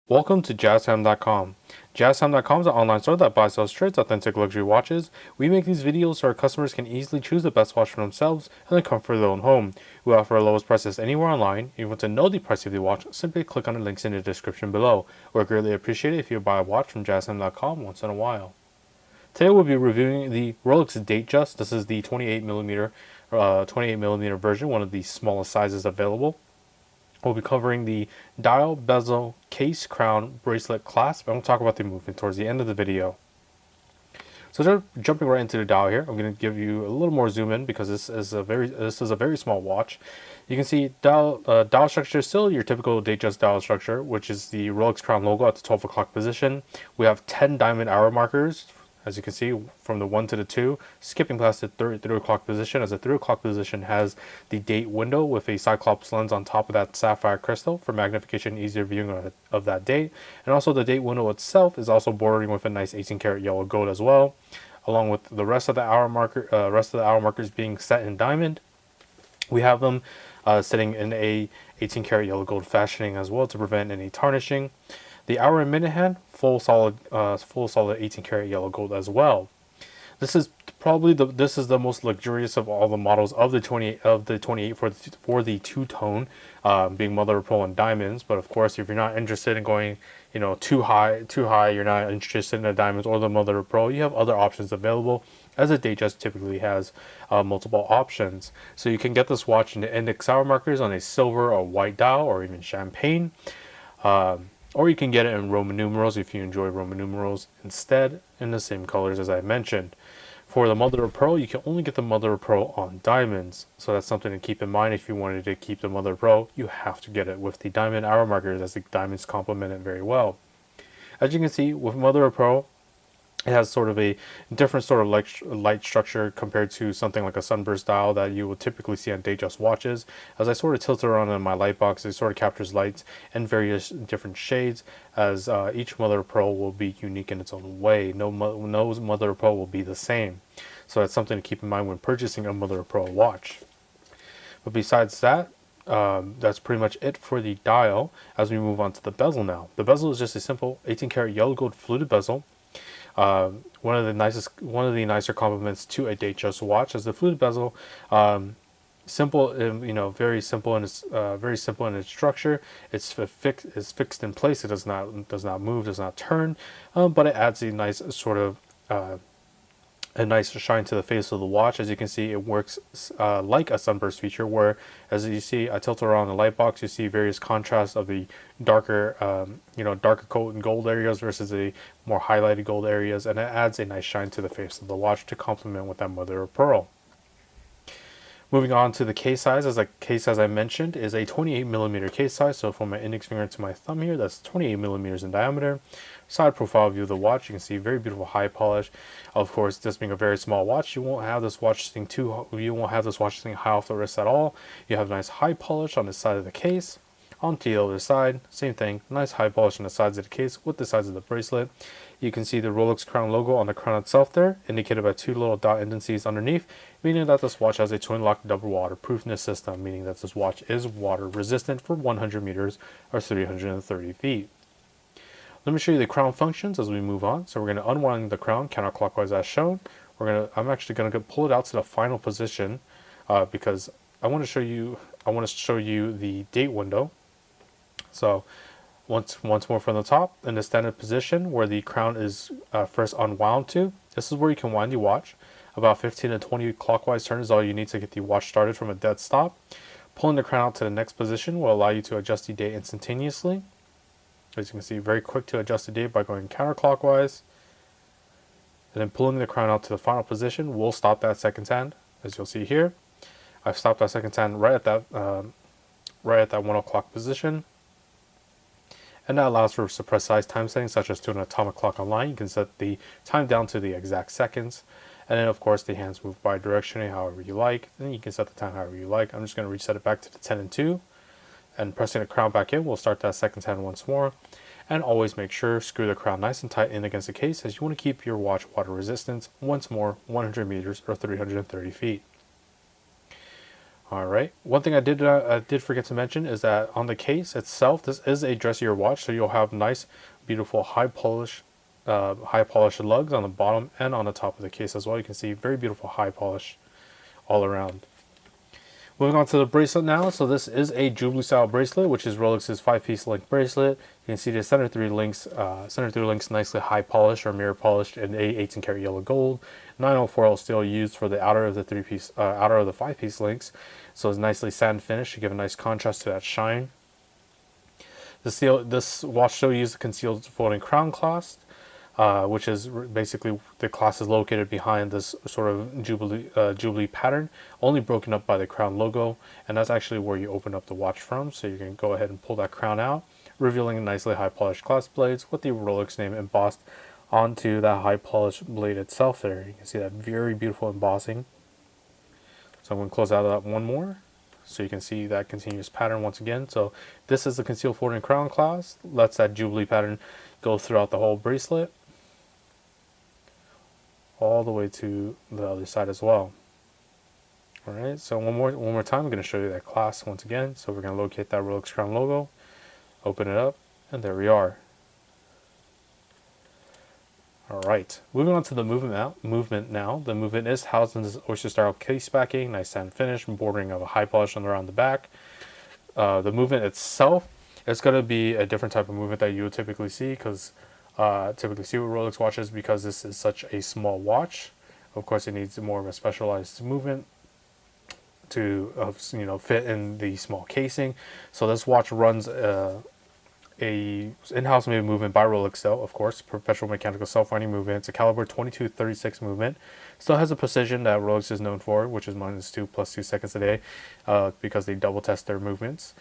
Welcome to JazzHam.com. JazzHam.com is an online store that buys, sells, trades authentic luxury watches. We make these videos so our customers can easily choose the best watch for themselves and the comfort of their own home. We offer our lowest prices anywhere online. If you want to know the price of the watch, simply click on the links in the description below. We'd greatly appreciate it if you buy a watch from JazzHam.com once in a while. Today we'll be reviewing the Rolex Datejust. This is the 28mm version, one of the smallest sizes available. We'll be covering the dial, bezel, case, crown, bracelet, clasp, and we'll talk about the movement towards the end of the video. So jumping right into the dial here, I'm going to give you a little more zoom in because this is a very small watch. You can see dial structure is still your typical Datejust dial structure, which is the Rolex crown logo at the 12 o'clock position. We have 10 diamond hour markers, as you can see, from the 1 to the 2, skipping past the 3 o'clock position, as the 3 o'clock position has the date window with a Cyclops lens on top of that sapphire crystal for magnification and easier viewing of that date. And also the date window itself is also bordering with a nice 18 karat yellow gold as well, along with the rest of the hour markers being set in diamond. We have them sitting in a 18 karat yellow gold fashioning as well to prevent any tarnishing. The hour and minute hand, full solid 18 karat yellow gold as well. This is probably the most luxurious of all the models of the 28 for the two-tone, being mother of pearl and diamonds. But of course, if you're not interested in going, too high, you're not interested in the diamonds or the mother of pearl, you have other options available, as a Datejust typically has multiple options. So you can get this watch in the index hour markers on a silver or white dial, or even champagne. Or you can get it in Roman numerals if you enjoy Roman numerals instead, in the same colors as I mentioned. For the mother of pearl, you can only get the mother of pearl on diamonds, so that's something to keep in mind. If you wanted to keep the mother of pearl, you have to get it with the diamond hour markers, as the diamonds complement it very well. As you can see, with mother of pearl, it has sort of a different sort of light structure compared to something like a sunburst dial that you will typically see on Datejust watches. As I sort of tilt it around in my light box, it sort of captures lights in various different shades, as each mother of pearl will be unique in its own way. No mother of pearl will be the same. So that's something to keep in mind when purchasing a mother of pearl watch. But besides that, that's pretty much it for the dial. As we move on to the bezel now. The bezel is just a simple 18 karat yellow gold fluted bezel. One of the nicer compliments to a Datejust watch is the fluted bezel. Simple, very simple in its structure. It's fixed in place. It does not move, does not turn, but it adds a nice sort of a nice shine to the face of the watch. As you can see, it works like a sunburst feature, where, as you see, I tilt around the light box, you see various contrasts of the darker coat and gold areas versus the more highlighted gold areas, and it adds a nice shine to the face of the watch to complement with that mother of pearl. Moving on to the case size, as I mentioned, is a 28mm case size. So from my index finger to my thumb here, that's 28mm in diameter. Side profile view of the watch, you can see very beautiful high polish. Of course, this being a very small watch, you won't have this watch sitting high off the wrist at all. You have nice high polish on the side of the case. Onto the other side, same thing, nice high polish on the sides of the case with the sides of the bracelet. You can see the Rolex crown logo on the crown itself there, indicated by two little dot indices underneath, meaning that this watch has a twin lock double waterproofness system, meaning that this watch is water resistant for 100 meters or 330 feet. Let me show you the crown functions as we move on. So we're going to unwind the crown counterclockwise as shown. I'm actually going to pull it out to the final position because I want to show you the date window. So once more from the top, in the standard position where the crown is first unwound to, this is where you can wind the watch. About 15 to 20 clockwise turns is all you need to get the watch started from a dead stop. Pulling the crown out to the next position will allow you to adjust the date instantaneously. As you can see, very quick to adjust the date by going counterclockwise. And then pulling the crown out to the final position will stop that seconds hand, as you'll see here. I've stopped that seconds hand right at that 1 o'clock position. And that allows for precise time settings, such as to an atomic clock online. You can set the time down to the exact seconds. And then, of course, the hands move bidirectionally however you like. Then you can set the time however you like. I'm just going to reset it back to the 10 and 2. And pressing the crown back in, we'll start that seconds hand once more. And always make sure, screw the crown nice and tight in against the case, as you want to keep your watch water resistance once more 100 meters or 330 feet. All right. One thing I did forget to mention is that on the case itself, this is a dressier watch, so you'll have nice, beautiful, high polished lugs on the bottom and on the top of the case as well. You can see very beautiful high polish all around. Moving on to the bracelet now. So this is a Jubilee style bracelet, which is Rolex's 5-piece link bracelet. You can see the center three links nicely high polished or mirror polished in 18 karat yellow gold. 904L steel used for the outer of the 5-piece links. So it's nicely sand finished to give a nice contrast to that shine. This watch still uses a concealed folding crown clasp, which is basically the clasp is located behind this sort of Jubilee pattern, only broken up by the crown logo, and that's actually where you open up the watch from. So you can go ahead and pull that crown out, revealing nicely high polished clasp blades with the Rolex name embossed onto that high polished blade itself there. You can see that very beautiful embossing. So I'm going to close out that one more so you can see that continuous pattern once again. So this is the concealed folding crown clasp, lets that Jubilee pattern go throughout the whole bracelet, all the way to the other side as well. All right, so one more time, I'm going to show you that clasp once again. So we're going to locate that Rolex crown logo, open it up, and there we are. All right, moving on to the movement now. The movement is housed in this oyster style case backing, nice sand finish, bordering of a high polish around the back. The movement itself is going to be a different type of movement that you would typically see, because typically see with Rolex watches, because this is such a small watch. Of course, it needs more of a specialized movement to fit in the small casing. So this watch runs a in-house made movement by Rolex, though, of course, perpetual mechanical self-winding movement. It's a caliber 22-36 movement. Still has a precision that Rolex is known for, which is -2 + 2 seconds a day, because they double test their movements.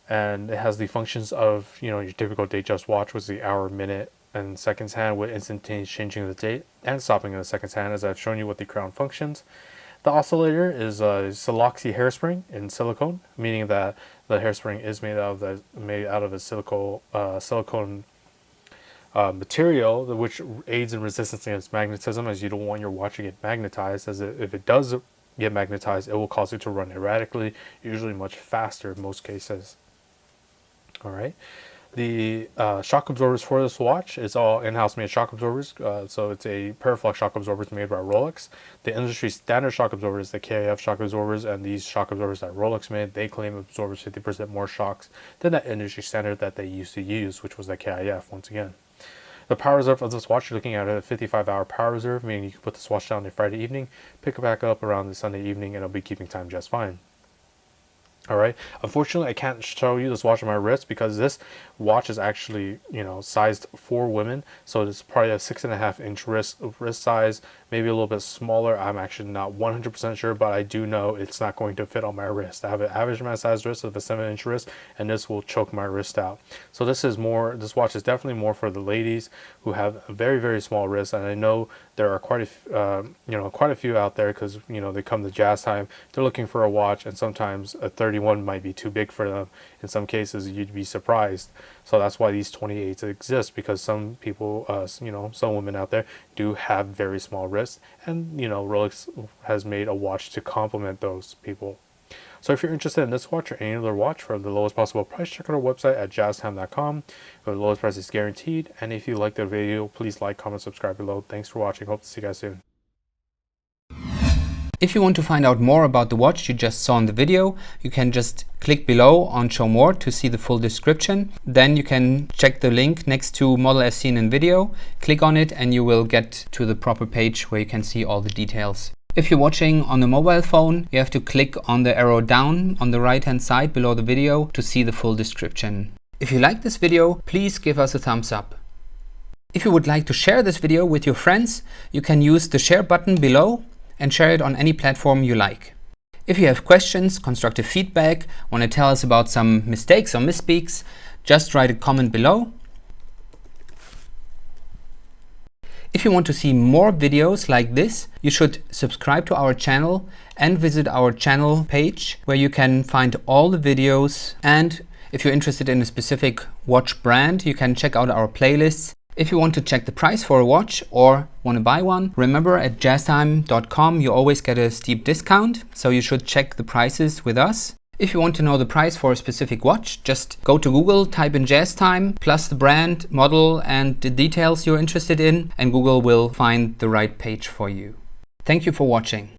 And it has the functions of your typical Datejust watch, with the hour, minute, and seconds hand, with instantaneous changing of the date and stopping of the seconds hand, as I've shown you with the crown functions. The oscillator is a siloxy hairspring in silicone, meaning that the hairspring is made out of a silicone material, which aids in resistance against magnetism, as you don't want your watch to get magnetized, as if it does get magnetized, it will cause it to run erratically, usually much faster in most cases. All right. The shock absorbers for this watch is all in-house made shock absorbers. So it's a Paraflex shock absorbers made by Rolex. The industry standard shock absorbers, the KIF shock absorbers, and these shock absorbers that Rolex made, they claim absorbs 50% more shocks than that industry standard that they used to use, which was the KIF once again. The power reserve of this watch, you're looking at a 55-hour power reserve, meaning you can put this watch down on Friday evening, pick it back up around the Sunday evening, and it'll be keeping time just fine. All right. Unfortunately, I can't show you this watch on my wrist, because this watch is actually, sized for women. So it's probably a 6.5-inch wrist size, maybe a little bit smaller. I'm actually not 100% sure, but I do know it's not going to fit on my wrist. I have an average amount size wrist of a 7-inch wrist, and this will choke my wrist out. So this watch is definitely more for the ladies who have a very, very small wrist. And I know there are quite a few out there, because they come to jazz time, they're looking for a watch, and sometimes a 31 might be too big for them. In some cases, you'd be surprised. So that's why these 28s exist, because some people, some women out there do have very small wrists, and Rolex has made a watch to complement those people. So if you're interested in this watch or any other watch for the lowest possible price, check out our website at jazztime.com. The lowest price is guaranteed. And if you like the video, please like, comment, subscribe below. Thanks for watching. Hope to see you guys soon. If you want to find out more about the watch you just saw in the video, you can just click below on Show More to see the full description. Then you can check the link next to model as seen in video, click on it, and you will get to the proper page where you can see all the details. If you're watching on a mobile phone, you have to click on the arrow down on the right hand side below the video to see the full description. If you like this video, please give us a thumbs up. If you would like to share this video with your friends, you can use the share button below and share it on any platform you like. If you have questions, constructive feedback, want to tell us about some mistakes or misspeaks, just write a comment below. If you want to see more videos like this, you should subscribe to our channel and visit our channel page, where you can find all the videos. And if you're interested in a specific watch brand, you can check out our playlists If you want to check the price for a watch or want to buy one, remember at jazztime.com you always get a steep discount, so you should check the prices with us. If you want to know the price for a specific watch, just go to Google, type in JazzTime, plus the brand, model and the details you're interested in, and Google will find the right page for you. Thank you for watching.